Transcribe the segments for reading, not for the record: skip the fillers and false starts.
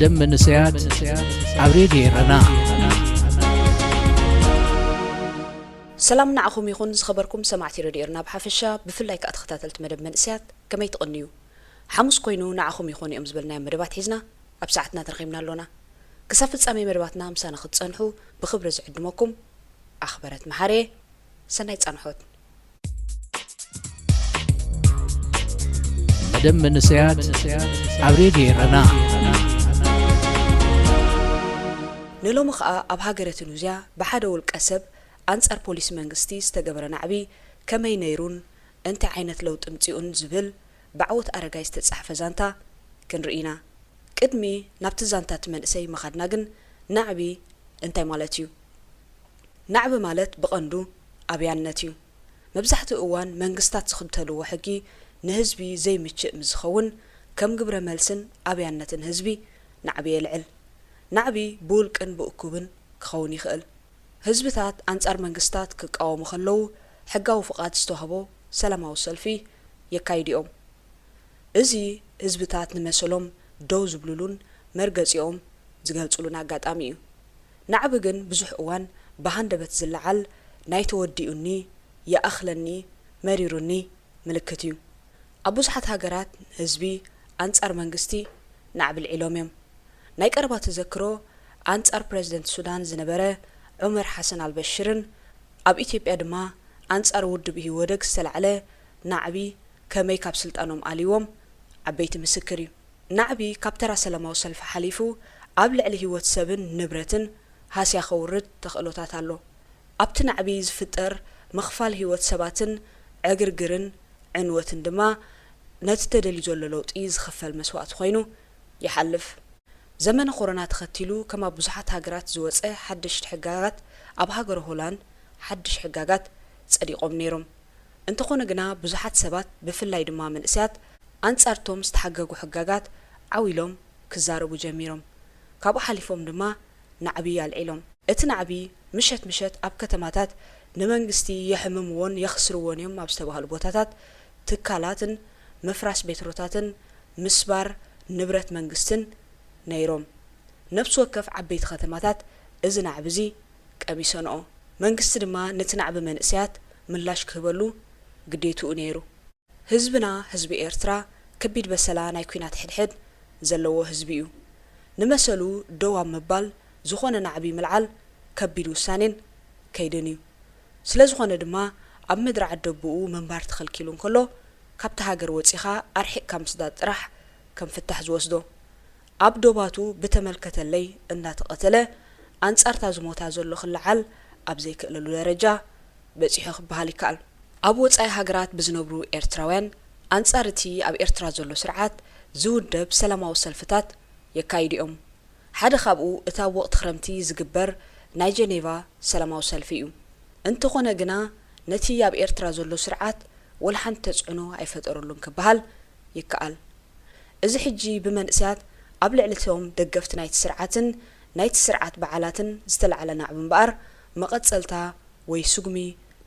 مدام منسيات عبريد يرنا سلام نعخم يخون خبركم سمعتي رديرنا بحفشة بفلاي كأتختاتلت مدام منسيات كما يتقنيو حمس كوينو نعخم يخون يمزبلنا مدبات حيزنا أبساعتنا ترغيبنا لنا كسافت سامي مدباتنا مسانا خد صنحو بخبر زعدمكم أخبرت محاري سنايت صنحوت مدام منسيات عبريد يرنا نلو مخاء أب هاجرة نوزيا بحادو الكسب أنصار بوليس منغستي استجبر نعبي كما ينيرون أنت عينت لو تمتيون زبل بعوت أرجاي تتصحف زانتا كن رئينا قدمي نبت زانتا تمنسي مخدناجن نعبي أنت مالتيو نعب مالت بقندو أبيانتيو مبزحت أوان منغستات تخدتلو وحكي نهزبي زي متشئ مزخون كم جبر ملسن أبيانتن هزبي نعبي العل نعبي بول كن بأكوبن كخوني خل هزبتات أنصار منغستات كقاومو خلو حقاو فقات استوهبو سلاماو سلفي يكايديوم ازي هزبتات نمسلوم دو زبلولون مرغصيوم زغلصلون አጋጣሚ እዩ نعب ግን ብዙሕ እዋን በሃንደበት ዝለዓል ናይ ተወዲኡኒ ያእኽለኒ መሪሩኒ ምልክት እዩ ኣብ ብዙሓት ሃገራት ህዝቢ ኣንጻር መንግስቲ ናዕብ ልዒሎም እዮም ናይ ቀረባ ተዘክሮ ኣንጻር ፕሬዝደንት ሱዳን ዝነበረ ዑመር ሐሰን አልበሽርን ኣብ ኢትዮጵያ ድማ ኣንጻር ውድብ ይወደግ ዝተለዓለ ናዕቢ ከመይ ካብ ስልጣኖም ኣልይዎም ዓበይቲ ምስክር እዩ ናዕቢ ካብ ተራ ሰላማዊ ሰልፊ ሓሊፉ ኣብ ልዕሊ ህይወት ሰብን ንብረትን ሃስያ ኸውርድ ተኽእሎታት ኣሎ ኣብቲ ናዕቢ ዝፍጠር መኽፋል ህይወት ሰባትን ዕግርግርን ዕንወትን ድማ ነቲ ተደልዩ ዘሎ ለውጢ ዝኸፈል መስዋዕት ኮይኑ ይሓልፍ ዘመነ ኮሮና ተኸቲሉ ከማ ብዙሓት ሃገራት ዝወፀ ሓድሽ ሕጋጋት ኣብ ሃገር ሆላንድ ሓድሽ ሕጋጋት ጸዲቆም ነይሮም እንተኾነ ግና ብዙሓት ሰባት ብፍላይ ድማ መንእስያት ኣንጻርቶም ዝተሓገጉ ሕጋጋት ዓዊሎም ክዛረቡ ጀሚሮም ካብኡ ሓሊፎም ድማ ናዕቢ ያልዒሎም እቲ ናዕቢ ምሸት ኣብ ከተማታት ንመንግስቲ የሕምምዎን የኽስርዎን እዮም ኣብ ዝተባህሉ ቦታታት ትካላትን መፍራስ ቤትሮታትን ምስባር ንብረት መንግስትን ነይሮም ነፍስ ወከፍ ዓበይቲ ከተማታት እዚ ናዕቢ እዚ ቀቢሰንኦ መንግስቲ ድማ ነቲ ናዕቢ መንእስያት ምላሽ ክህበሉ ግዴትኡ ነይሩ ህዝብና ህዝቢ ኤርትራ ከቢድ በሰላ ናይ ኩናት ሕድሕድ ዘለዎ ህዝቢ እዩ ንመሰሉ ደው ኣብ ምባል ዝኾነ ናዕቢ ምልዓል ከቢድ ውሳኔን ከይድን እዩ ስለ ዝኾነ ድማ ኣብ ምድሪ ዓደብኡ መንባር ተኸልኪሉ እንከሎ ካብቲ ሃገር ወፂኻ ኣርሒቕካ ምስዳድ ጥራሕ ከም ፍታሕ ዝወስዶ ኣብ ዶባቱ ብተመልከተለይ እንዳተቐተለ ኣንጻርታ ዝሞታ ዘሎ ክልዓል ኣብ ዘይክእለሉ ደረጃ በፂሑ ክበሃል ይከኣል ኣብ ወፃኢ ሃገራት ብዝነብሩ ኤርትራውያን ኣንጻር እቲ ኣብ ኤርትራ ዘሎ ስርዓት ዝውደብ ሰላማዊ ሰልፍታት የካይድኦም ሓደ ካብኡ እታ ወቕቲ ክረምቲ ዝግበር ናይ ጀኔቫ ሰላማዊ ሰልፊ እዩ እንተኾነ ግና ነቲ ኣብ ኤርትራ ዘሎ ስርዓት ወልሓንቲ ተጽዕኖ ኣይፈጠረሉን ክበሃል ይከኣል እዚ ሕጂ ብመንእስያት ኣብ ልዕሊቶም ደገፍቲ ናይቲ ስርዓትን ናይቲ ስርዓት በዓላትን ዝተለዓለ ናዕቢ እምበኣር መቐጸልታ ወይ ስጉሚ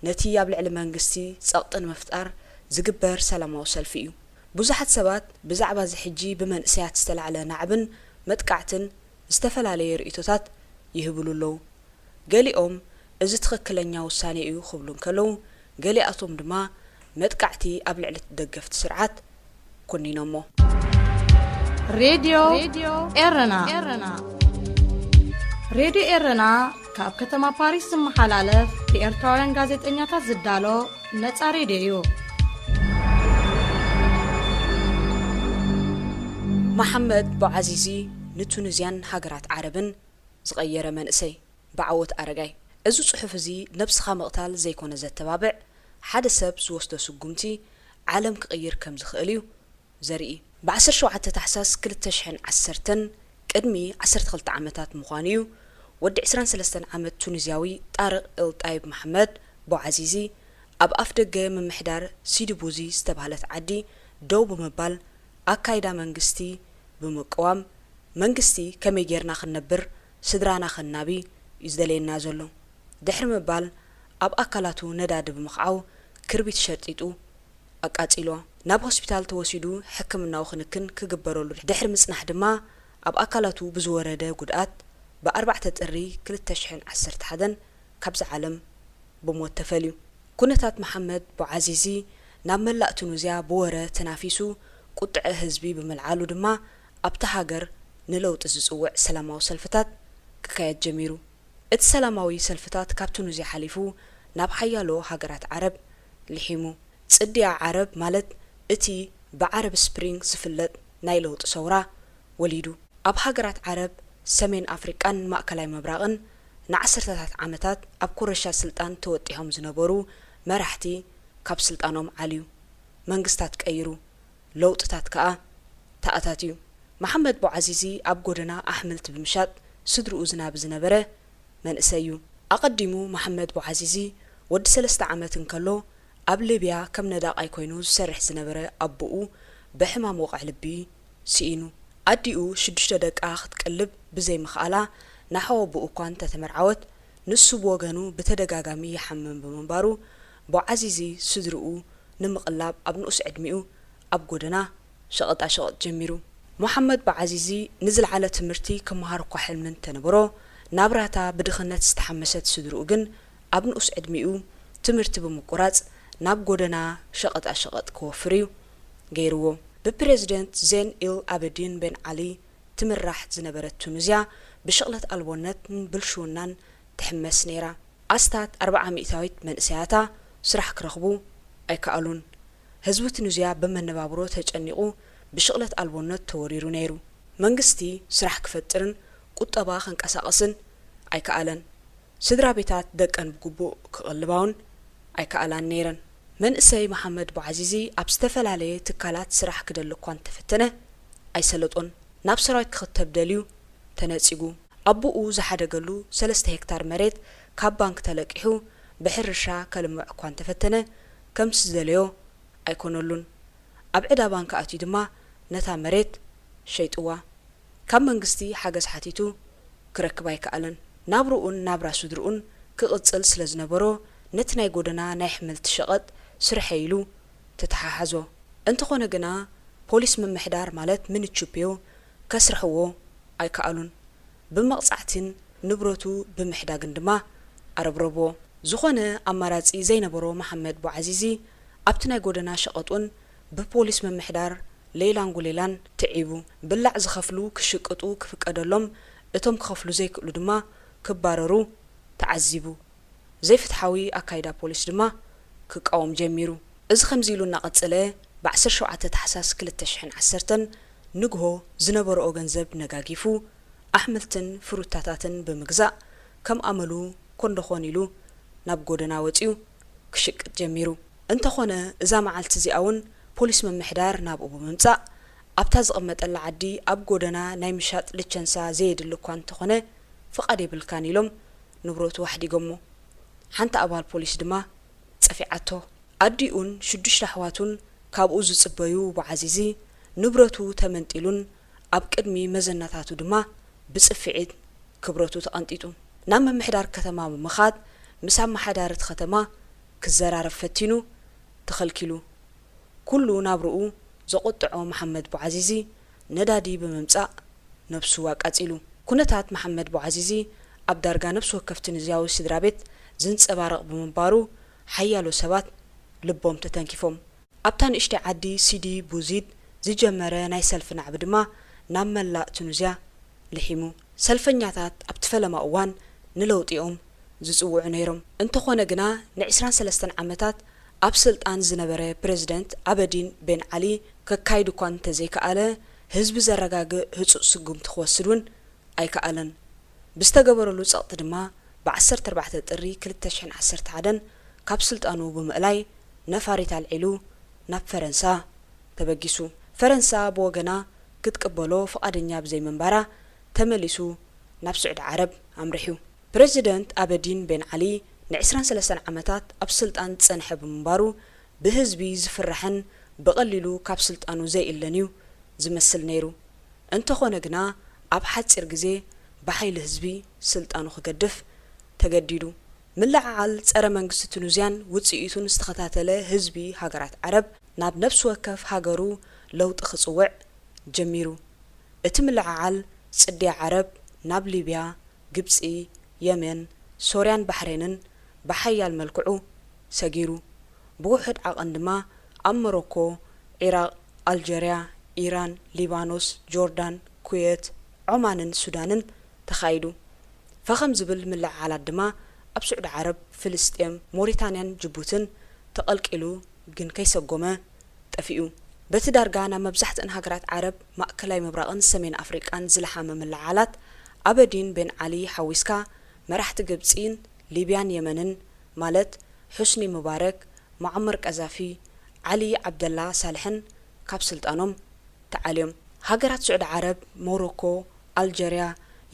ነቲ ኣብ ልዕሊ መንግስቲ ጸቕጥን ምፍጣር ዝግበር ሰላማዊ ሰልፊ እዩ ብዙሓት ሰባት ብዛዕባ እዚ ሕጂ ብመንእስያት ዝተለዓለ ናዕብን መጥቃዕትን ዝተፈላለየ ርእይቶታት ይህብሉ ኣለዉ ገሊኦም እዚ ትኽክለኛ ውሳኔ እዩ ክብሉ እንከለዉ ገሊኣቶም ድማ መጥቃዕቲ ኣብ ልዕሊ ደገፍቲ ስርዓት ኮኒኖሞ ሬድዮ ኤረና ካብ ከተማ ፓሪስ ዝመሓላለፍ ብኤርትራውያን ጋዜጠኛታት ዝዳሎ ነፃ ሬድዮ እዩ መሐመድ ቦዓዚዚ ንቱኒዝያን ሃገራት ዓረብን ዝቐየረ መንእሰይ ብዓወት ኣረጋይ እዚ ጽሑፍ እዚ ነብስኻ መቕታል ዘይኮነ ዘተባብዕ ሓደ ሰብ ዝወስዶ ስጉምቲ ዓለም ክቕይር ከም ዝኽእል እዩ ዘርኢ ብ17 ታሕሳስ 2010 ቅድሚ 12 ዓመታት ምዃኑ እዩ ወዲ 23 ዓመት ቱኒዝያዊ ጣርቅ ኤልጣይብ መሐመድ ቦዓዚዚ ኣብ ኣፍ ደገ ምምሕዳር ሲዲቡዚ ዝተባህለት ዓዲ ደው ብምባል ኣካይዳ መንግስቲ ብምቅዋም መንግስቲ ከመይ ጌርና ክንነብር ስድራና ክናቢ ይዝደለየና ዘሎ ድሕሪ ምባል ኣብ ኣካላቱ ነዳዲ ብምኽዓው ክርቢት ሸርጢጡ ኣቃጺሎ ናብ ሆስፒታል ተወሲዱ ሕክምናዊ ክንክን ክግበረሉ ድሕሪ ምጽናሕ ድማ ኣብ ኣካላቱ ብዝወረደ ጉድኣት ብ4 ጥሪ 2011 ካብዚ ዓለም ብሞት ተፈልዩ ኩነታት መሐመድ ቦዓዚዚ ናብ መላእ ቱኒዝያ ብወረ ተናፊሱ ቁጥዐ ህዝቢ ብምልዓሉ ድማ ኣብታ ሃገር ንለውጢ ዝጽውዕ ሰላማዊ ሰልፍታት ክካየድ ጀሚሩ እቲ ሰላማዊ ሰልፍታት ካብ ቱኒዝያ ሓሊፉ ናብ ሓያሎ ሃገራት ዓረብ ልሒሙ ጽድያ ዓረብ ማለት እቲ ብዓረብ ስፕሪንግ ዝፍለጥ ናይ ለውጢ ሰውራ ወሊዱ ኣብ ሃገራት ዓረብ ሰሜን ኣፍሪቃን ማእከላይ ምብራቕን ንዓሰርተታት ዓመታት ኣብ ኩረሻ ስልጣን ተወጢሖም ዝነበሩ መራሕቲ ካብ ስልጣኖም ዓልዩ መንግስታት ቀይሩ ለውጥታት ከዓ ተኣታትዩ መሐመድ ቦዓዚዚ ኣብ ጎደና ኣሕምልቲ ብምሻጥ ስድርኡ ዝናብ ዝነበረ መንእሰዩ ኣቐዲሙ መሐመድ ቦዓዚዚ ወዲ 3 ዓመት እንከሎ ኣብ ሊብያ ከም ነዳቃይ ኮይኑ ዝሰርሕ ዝነበረ ኣቦኡ በሕማም ወቃዕ ልቢ ሲኢኑ ኣዲኡ 6 ደቃ ክትቀልብ ብዘይ ምኽኣላ ናሓወ ኣቦኡ እኳ እንተተመርዓወት ንሱ ብወገኑ ብተደጋጋሚ ይሓመም ብምንባሩ ቦዓዚዚ ስድርኡ ንምቕላብ ኣብ ንኡስ ዕድሚኡ ኣብ ጎደና ሸቐጣ ሸቐጥ ጀሚሩ መሐመድ ቦዓዚዚ ንዝለዓለ ትምህርቲ ክመሃር እኳ ሕልምን ተነበሮ ናብራታ ብድኽነት ዝተሓመሰት ስድርኡ ግን ኣብ ንኡስ ዕድሚኡ ትምህርቲ ብምቁራጽ ናብ ጎደና ሸቐጣ ሸቐጥ ክወፍር እዩ ገይርዎ ብፕሬዝደንት ዜን ኢል አበዲን ቤን ዓሊ ትምራሕ ዝነበረት ቱኒዝያ ብሽቕለት ኣልቦነትን ብልሽውናን ትሕመስ ነይራ ኣስታት 400 መንእሰያታ ስራሕ ክረኽቡ ኣይከኣሉን ህዝቢ ቱኒዝያ ብመነባብሮ ተጨኒቑ ብሽቕለት ኣልቦነት ተወሪሩ ነይሩ መንግስቲ ስራሕ ክፈጥርን ቁጠባ ክንቀሳቐስን ኣይከኣለን ስድራ ቤታት ደቀን ብግቡእ ክቕልባውን ኣይከኣላን ነይረን መንእሰይ መሐመድ ቦዓዚዚ ኣብ ዝተፈላለየ ትካላት ስራሕ ክደሊ እኳ እንተፈተነ ኣይሰለጦን ናብ ሰራዊት ክኽተብ ደልዩ ተነጺጉ ኣቦኡ ዝሓደገሉ 3 ሄክታር መሬት ካብ ባንክ ተለቂሑ ብሕርሻ ከልምዕ እኳ እንተፈተነ ከምስ ዝደለዮ ኣይኮነሉን ኣብ ዕዳ ባንክ ኣትዩ ድማ ነታ መሬት ሸይጥዋ ካብ መንግስቲ ሓገዝ ሓቲቱ ክረክብ ኣይከኣለን ናብሩኡን ናብራ ስድርኡን ክቕጽል ስለ ዝነበሮ ነቲ ናይ ጎደና ናይ ሕምልቲ ሸቐጥ ስርሐ ኢሉ ተተሓሓዞ እንተኾነ ግና ፖሊስ ምምሕዳር ማለት ምንችብዮ ከስርሕዎ ኣይከኣሉን ብመቕጻዕትን ንብረቱ ብምሕዳግን ድማ ኣረብረብዎ ዝኾነ ኣማራጺ ዘይነበሮ መሐመድ ቦዓዚዚ ኣብቲ ናይ ጎደና ሸቐጡን ብፖሊስ ምምሕዳር ሌላን ጉሌላን ትዒቡ ብላዕ ዝኸፍሉ ክሽቅጡ ክፍቀደሎም እቶም ክኸፍሉ ዘይክእሉ ድማ ክባረሩ ተዓዚቡ ዘይፍትሓዊ ኣካይዳ ፖሊስ ድማ ክቃወም ጀሚሩ እዚ ከምዚ ኢሉ እናቐጸለ ብ17 ታሕሳስ 2010 ንግሆ ዝነበረኦ ገንዘብ ነጋጊፉ ኣሕምልትን ፍሩታታትን ብምግዛእ ከም ኣመሉ ኮንደኾን ኢሉ ናብ ጎደና ወፂኡ ክሽቅጥ ጀሚሩ እንተኾነ እዛ መዓልቲ እዚኣ እውን ፖሊስ ምምሕዳር ናብኡ ብምምጻእ ኣብታ ዝቕመጠላ ዓዲ ኣብ ጎደና ናይ ምሻጥ ልቸንሳ ዘየድሊ እኳ እንተኾነ ፍቓድ የብልካን ኢሎም ንብረቱ ዋሕዲጎሞ ሓንቲ ኣባል ፖሊስ ድማ ጸፊዓቶ ኣዲኡን 6 ኣሕዋቱን ካብኡ ዝጽበዩ ቦዓዚዚ ንብረቱ ተመንጢሉን ኣብ ቅድሚ መዘናታቱ ድማ ብጽፍዒት ክብረቱ ተቐንጢጡ ናብ ምምሕዳር ከተማ ብምኻድ ምስ ኣመሓዳሪት ከተማ ክዘራረብ ፈቲኑ ተኸልኪሉ ኩሉ ናብርኡ ዘቆጥዖ መሐመድ ቦዓዚዚ ነዳዲ ብምምጻእ ነብሱ ኣቃጺሉ ኩነታት መሐመድ ቦዓዚዚ ኣብ ዳርጋ ነብሱ ወከፍ ቱኒዝያዊ ስድራ ቤት ዝንጸባረቕ ብምንባሩ ሓያሎ ሰባት ልቦም ተተንኪፎም ኣብታ ንእሽተይ ዓዲ ሲዲ ቡዚድ ዝጀመረ ናይ ሰልፊ ናዕቢ ድማ ናብ መላእ ቱኒዝያ ልሒሙ ሰልፈኛታት ኣብቲ ፈለማ እዋን ንለውጢኦም ዝጽውዑ ነይሮም እንተኾነ ግና ን23 ዓመታት ኣብ ስልጣን ዝነበረ ፕሬዝደንት አበዲን ቤን ዓሊ ከካይድ እኳ እንተዘይከኣለ ህዝቢ ዘረጋግእ ህፁፅ ስጉምቲ ክወስድውን ኣይከኣለን ብዝተገበረሉ ጸቕጢ ድማ ብ14 ጥሪ 2011 ካብ ስልጣኑ ብምእላይ ነፋሪት ኣልዒሉ ናብ ፈረንሳ ተበጊሱ ፈረንሳ ብወገና ክትቅበሎ ፍቓደኛ ብዘይ መንባራ ተመሊሱ ናብ ስዑድ ዓረብ ኣምሪሑ ፕሬዝደንት አበዲን ቤን ዓሊ ን23 ዓመታት ኣብ ስልጣን ጸንሐ ብምንባሩ ብህዝቢ ዝፍራሕን ብቐሊሉ ካብ ስልጣኑ ዘይእለን እዩ ዝመስል ነይሩ እንተኾነ ግና ኣብ ሓፂር ግዜ ብሓይሊ ህዝቢ ስልጣኑ ክገድፍ ተገዲዱ ምልዓዓል ጸረ መንግስቲ ቱኒዝያን ውጽኢቱን ዝተኸታተለ ህዝቢ ሃገራት ዓረብ ናብ ነብሲ ወከፍ ሃገሩ ለውጢ ክጽውዕ ጀሚሩ እቲ ምልዓዓል ጽድያ ዓረብ ናብ ሊብያ ግብጺ የመን ሶርያን ባሕሬንን ብሓያል መልክዑ ሰጊሩ ብውሕድ ዓቐን ድማ ኣብ ሞሮኮ ኢራቅ ኣልጀርያ ኢራን ሊባኖስ ጆርዳን ኩዌት ዑማንን ሱዳንን ተኻይዱ ፈኸም ዝብል ምልዕዓላት ድማ ኣብ ስዑድ ዓረብ ፍልስጤም ሞሪታንያን ጅቡትን ተቐልቂሉ ግን ከይሰጎመ ጠፊኡ በቲ ዳርጋ ናብ መብዛሕትአን ሃገራት ዓረብ ማእከላይ ምብራቕን ሰሜን ኣፍሪቃን ዝለሓመ ምልዕዓላት ኣበዲን ቤን ዓሊ ሓዊስካ መራሕቲ ግብጺን ሊብያን የመንን ማለት ሑስኒ ሙባረክ ሙዓመር ቀዛፊ ዓሊ ዓብደላ ሳልሕን ካብ ስልጣኖም ተዓልዮም ሃገራት ስዑድ ዓረብ ሞሮኮ ኣልጀርያ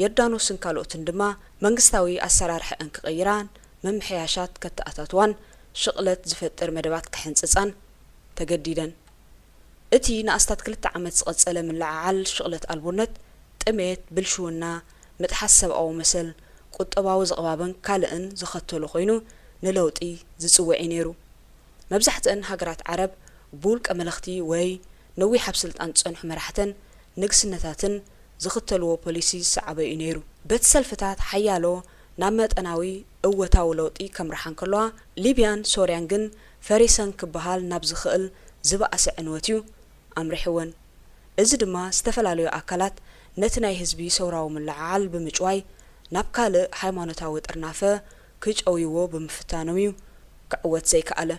የርዳኖስን ካልኦትን ድማ መንግስታዊ ኣሰራርሐን ክቕይራን መምሕያሻት ከተኣታትዋን ሽቕለት ዝፈጥር መደባት ክሕንፅፃን ተገዲደን እቲ ንኣስታት 2 ዓመት ዝቐጸለ ምልዕዓል ሽቕለት ኣልቦነት ጥሜት ብልሽውና ምጥሓስ ሰብኣዊ መሰል ቁጠባዊ ዝቕባብን ካልእን ዝኸተሉ ኮይኑ ንለውጢ ዝጽውዕ ነይሩ መብዛሕትአን ሃገራት ዓረብ ብውልቀ መለኽቲ ወይ ነዊሕ ኣብ ስልጣን ዝጸንሑ መራሕተን ንግስነታትን ዝኽተልዎ ፖሊሲ ዝሰዓበዩ ነይሩ በቲ ሰልፍታት ሓያሎ ናብ መጠናዊ እወታዊ ለውጢ ከምርሓን ከለዋ ሊብያን ሶርያን ግን ፈሪሰን ክበሃል ናብ ዝኽእል ዝበኣሰ ዕንወት እዩ ኣምሪሕወን እዚ ድማ ዝተፈላለዩ ኣካላት ነቲ ናይ ህዝቢ ሰውራዊ ምልዕዓል ብምጭዋይ ናብ ካልእ ሃይማኖታዊ ጥርናፈ ክጨውይዎ ብምፍታኖም እዩ ክዕወት ዘይከኣለ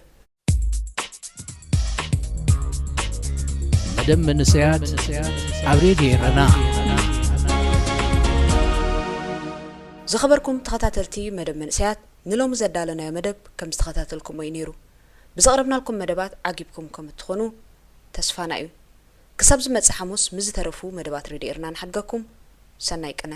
መደብ መንስያት ኣብ ሬድዮ ኤረና ዝኸበርኩም ተኸታተልቲ መደብ መንስያት ንሎሚ ዘዳለናዮ መደብ ከም ዝተኸታተልኩም ወይ ነይሩ ብዘቕረብናልኩም መደባት ዓጊብኩም ከም እትኾኑ ተስፋና እዩ ክሳብ ዝመጽእ ሐሙስ ምዝተረፉ መደባት ሬድዮ ኤረና ንሓድገኩም ሰናይ ቅነ